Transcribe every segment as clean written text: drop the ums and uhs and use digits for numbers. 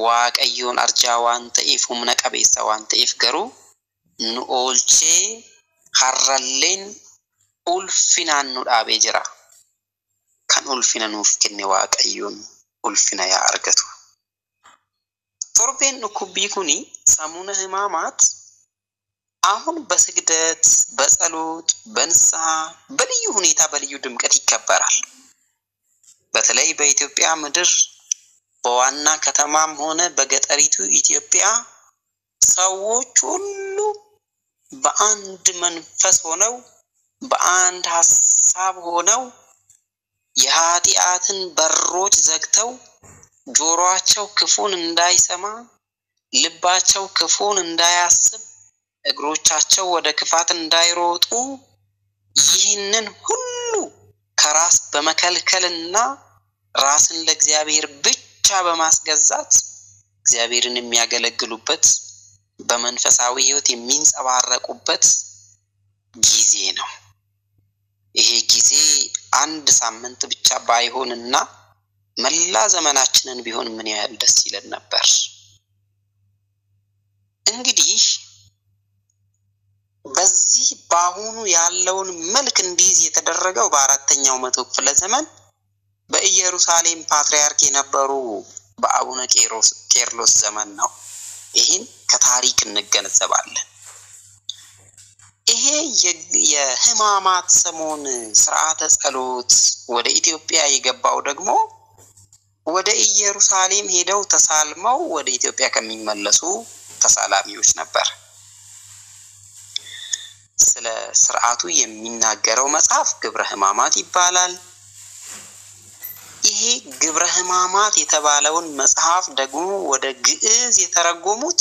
waaqayyoon arjaa waan ta'eef humna qabeessa waan ta'eef garuu nu oolchee harralleen ulfinaan nu dhaabee jira. Kan ulfina nuuf kenne waaqayyoon ulfina yaa argatu. Torbeen dhukkubbii kuni ሰሙነ ሕማማት አሁን በስግደት በጸሎት በንስሐ በልዩ ሁኔታ በልዩ ድምቀት ይከበራል። በተለይ በኢትዮጵያ ምድር በዋና ከተማም ሆነ በገጠሪቱ ኢትዮጵያ ሰዎች ሁሉ በአንድ መንፈስ ሆነው በአንድ ሐሳብ ሆነው የኃጢአትን በሮች ዘግተው ጆሮአቸው ክፉን እንዳይሰማ ልባቸው ክፉን እንዳያስብ እግሮቻቸው ወደ ክፋት እንዳይሮጡ ይህንን ሁሉ ከራስ በመከልከልና ራስን ለእግዚአብሔር ብቻ በማስገዛት እግዚአብሔርን የሚያገለግሉበት በመንፈሳዊ ሕይወት የሚንጸባረቁበት ጊዜ ነው። ይሄ ጊዜ አንድ ሳምንት ብቻ ባይሆንና መላ ዘመናችንን ቢሆን ምን ያህል ደስ ይለን ነበር። እንግዲህ በዚህ ባሁኑ ያለውን መልክ እንዲይዝ የተደረገው በአራተኛው መቶ ክፍለ ዘመን በኢየሩሳሌም ፓትርያርክ የነበሩ በአቡነ ቄርሎስ ዘመን ነው። ይህን ከታሪክ እንገነዘባለን። ይሄ የሕማማት ሰሞን ሥርዓተ ጸሎት ወደ ኢትዮጵያ የገባው ደግሞ ወደ ኢየሩሳሌም ሄደው ተሳልመው ወደ ኢትዮጵያ ከሚመለሱ ተሳላሚዎች ነበር። ስለ ሥርዓቱ የሚናገረው መጽሐፍ ግብረ ሕማማት ይባላል። ይሄ ግብረ ሕማማት የተባለውን መጽሐፍ ደግሞ ወደ ግዕዝ የተረጎሙት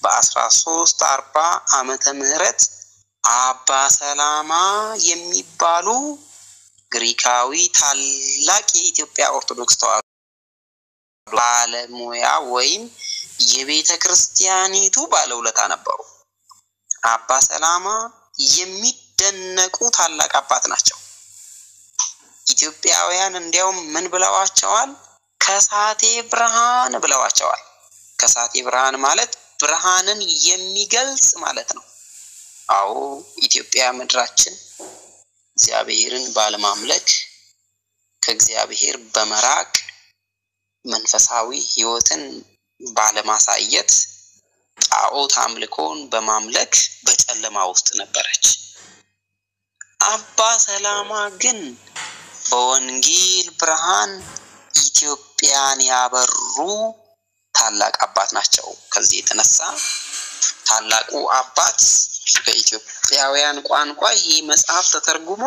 በ1340 ዓመተ ምህረት አባ ሰላማ የሚባሉ ግሪካዊ ታላቅ የኢትዮጵያ ኦርቶዶክስ ተዋሕዶ ባለሙያ ወይም የቤተ ክርስቲያኒቱ ባለውለታ ነበሩ። አባ ሰላማ የሚደነቁ ታላቅ አባት ናቸው። ኢትዮጵያውያን እንዲያውም ምን ብለዋቸዋል? ከሳቴ ብርሃን ብለዋቸዋል። ከሳቴ ብርሃን ማለት ብርሃንን የሚገልጽ ማለት ነው። አዎ ኢትዮጵያ ምድራችን እግዚአብሔርን ባለማምለክ ከእግዚአብሔር በመራቅ መንፈሳዊ ሕይወትን ባለማሳየት ጣዖት አምልኮን በማምለክ በጨለማ ውስጥ ነበረች። አባ ሰላማ ግን በወንጌል ብርሃን ኢትዮጵያን ያበሩ ታላቅ አባት ናቸው። ከዚህ የተነሳ ታላቁ አባት በኢትዮጵያውያን ቋንቋ ይህ መጽሐፍ ተተርጉሞ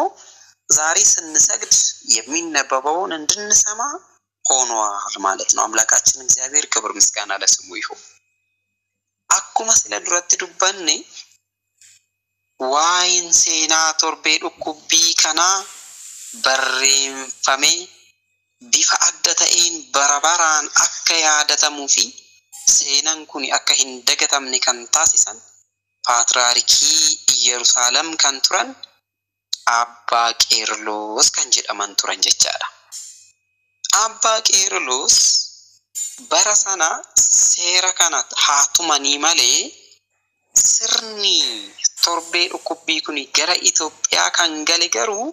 ዛሬ ስንሰግድ የሚነበበውን እንድንሰማ ሆኗል ማለት ነው። አምላካችን እግዚአብሔር ክብር ምስጋና ለስሙ ይሁን። አኩማ ስለ ዱረት ዱበኔ ዋይን ሴና ቶርቤ ዱኩቢ ከና በሬንፈሜ ቢፈ አደ ተኤን በረበራን አከ ያደተሙፊ ሴናን ኩኒ አከ ሂንደገተምኔ ከን ታሲሰን ፓትርያርኪ ኢየሩሳሌም kan turan አባ ቄርሎስ kan jedhaman turan jechaadha. Abba Qeerlos bara sana seera kana haatumanii malee sirni torbee dhukkubbii kun gara Itoophiyaa kan gale garuu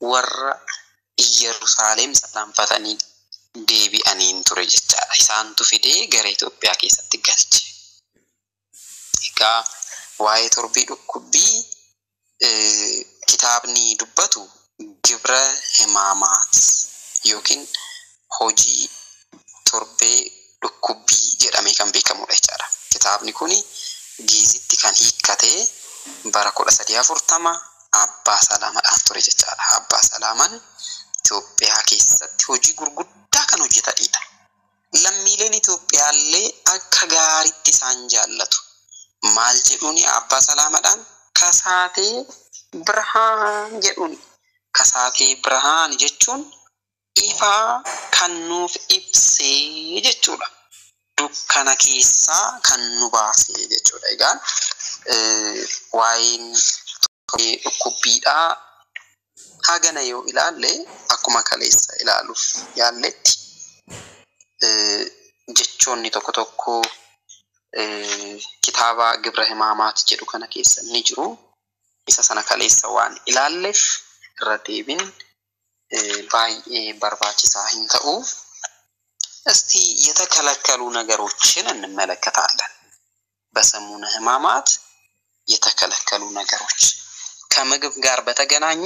warra Yerusaalem salaanfatanii deebi'aniin ture jechaadha. Isaantu fidee gara Itoophiyaa keessatti galche. Egaa waa'ee torbee dhukkubbii kitaabni dubbatu Gibra Himaamat yookiin hojii torbee dhukkubbii jedhamee kan beekamudha jechaadha. Kitaabni kuni Giizitti kan hiikkate bara 1340 Abbaa Salaamaadhaan ture jechaadha. Abbaa Salaamaan Itoophiyaa keessatti hojii gurguddaa kan hojjetanidha. Lammiileen Itoophiyaallee akka gaariitti isaan jaallatu. Maal jedhuuni Abbaa Salaamaadhaan kasaatee birhaan jedhuuni. Kasaatee birhaan jechuun ifaa kan nuuf ibsee jechuudha. Dukkana keessaa kan nu baasee jechuudha. Egaan waa'een dhukkubbiidhaa hagana yoo ilaalle akkuma kaleessa ilaaluuf yaalletti jechoonni tokko tokko kitaaba Gibra Himamaat jedhu kana keessa ni jiru. Isa sana kaleessa waan ilaalleef irra deebin baay'ee barbaachisaa hin ta'u. እስቲ የተከለከሉ ነገሮችን እንመለከታለን። በሰሙነ ሕማማት የተከለከሉ ነገሮች ከምግብ ጋር በተገናኘ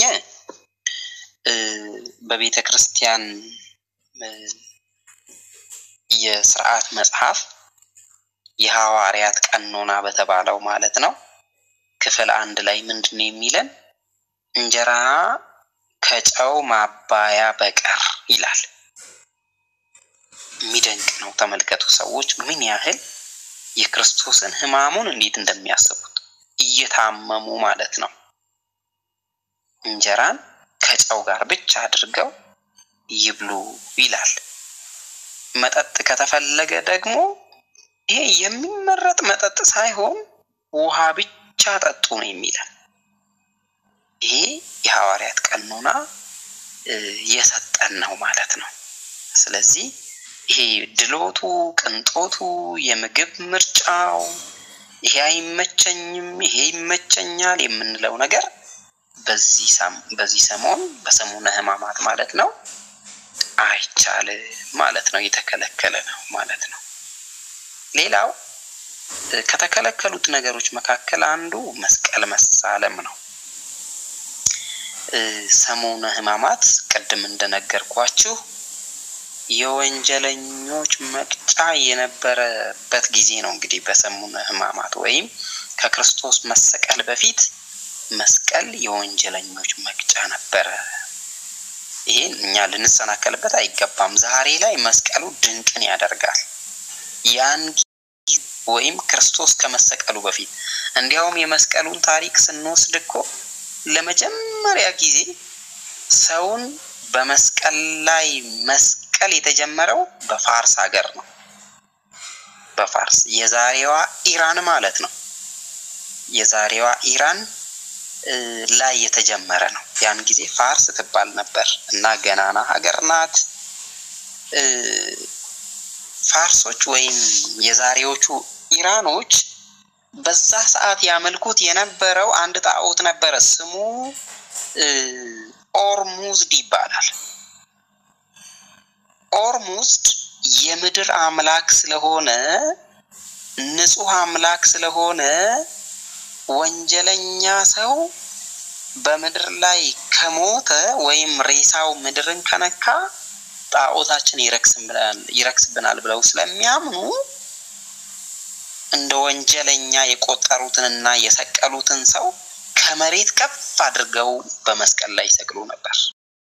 በቤተ ክርስቲያን የሥርዓት መጽሐፍ የሐዋርያት ቀኖና በተባለው ማለት ነው ክፍል 1 ላይ ምንድነው የሚለን? እንጀራ ከጨው ማባያ በቀር ይላል። ሚደንቅ ነው። ተመልከቱ ሰዎች ምን ያህል የክርስቶስን ሕማሙን እንዴት እንደሚያስቡት እየታመሙ ማለት ነው። እንጀራን ከጨው ጋር ብቻ አድርገው ይብሉ ይላል። መጠጥ ከተፈለገ ደግሞ ይሄ የሚመረጥ መጠጥ ሳይሆን ውሃ ብቻ ጠጡ ነው የሚለው። ይሄ የሐዋርያት ቀኖና የሰጠን ነው ማለት ነው። ስለዚህ ይሄ ድሎቱ ቅንጦቱ የምግብ ምርጫው ይሄ አይመቸኝም ይሄ ይመቸኛል የምንለው ነገር በዚህ ሰሞን በሰሙነ ሕማማት ማለት ነው አይቻልም ማለት ነው። የተከለከለ ነው ማለት ነው። ሌላው ከተከለከሉት ነገሮች መካከል አንዱ መስቀል መሳለም ነው። ሰሙነ ሕማማት ቀደም እንደነገርኳችሁ የወንጀለኞች መቅጫ የነበረበት ጊዜ ነው። እንግዲህ በሰሙነ ሕማማት ወይም ከክርስቶስ መሰቀል በፊት መስቀል የወንጀለኞች መቅጫ ነበር። ይሄን እኛ ልንሰናከልበት አይገባም። ዛሬ ላይ መስቀሉ ድንቅን ያደርጋል። ያን ወይም ክርስቶስ ከመሰቀሉ በፊት እንዲያውም የመስቀሉን ታሪክ ስንወስድ እኮ ለመጀመሪያ ጊዜ ሰውን በመስቀል ላይ መስቀል የተጀመረው በፋርስ ሀገር ነው። በፋርስ የዛሬዋ ኢራን ማለት ነው። የዛሬዋ ኢራን ላይ የተጀመረ ነው። ያን ጊዜ ፋርስ ትባል ነበር እና ገናና ሀገር ናት። ፋርሶች ወይም የዛሬዎቹ ኢራኖች በዛ ሰዓት ያመልኩት የነበረው አንድ ጣዖት ነበር። ስሙ ኦርሙዝድ ይባላል። ኦርሙዝድ የምድር አምላክ ስለሆነ ንጹህ አምላክ ስለሆነ ወንጀለኛ ሰው በምድር ላይ ከሞተ ወይም ሬሳው ምድርን ከነካ ጣዖታችን ይረክስብናል ብለው ስለሚያምኑ እንደ ወንጀለኛ የቆጠሩትንና የሰቀሉትን ሰው ከመሬት ከፍ አድርገው በመስቀል ላይ ይሰቅሉ ነበር።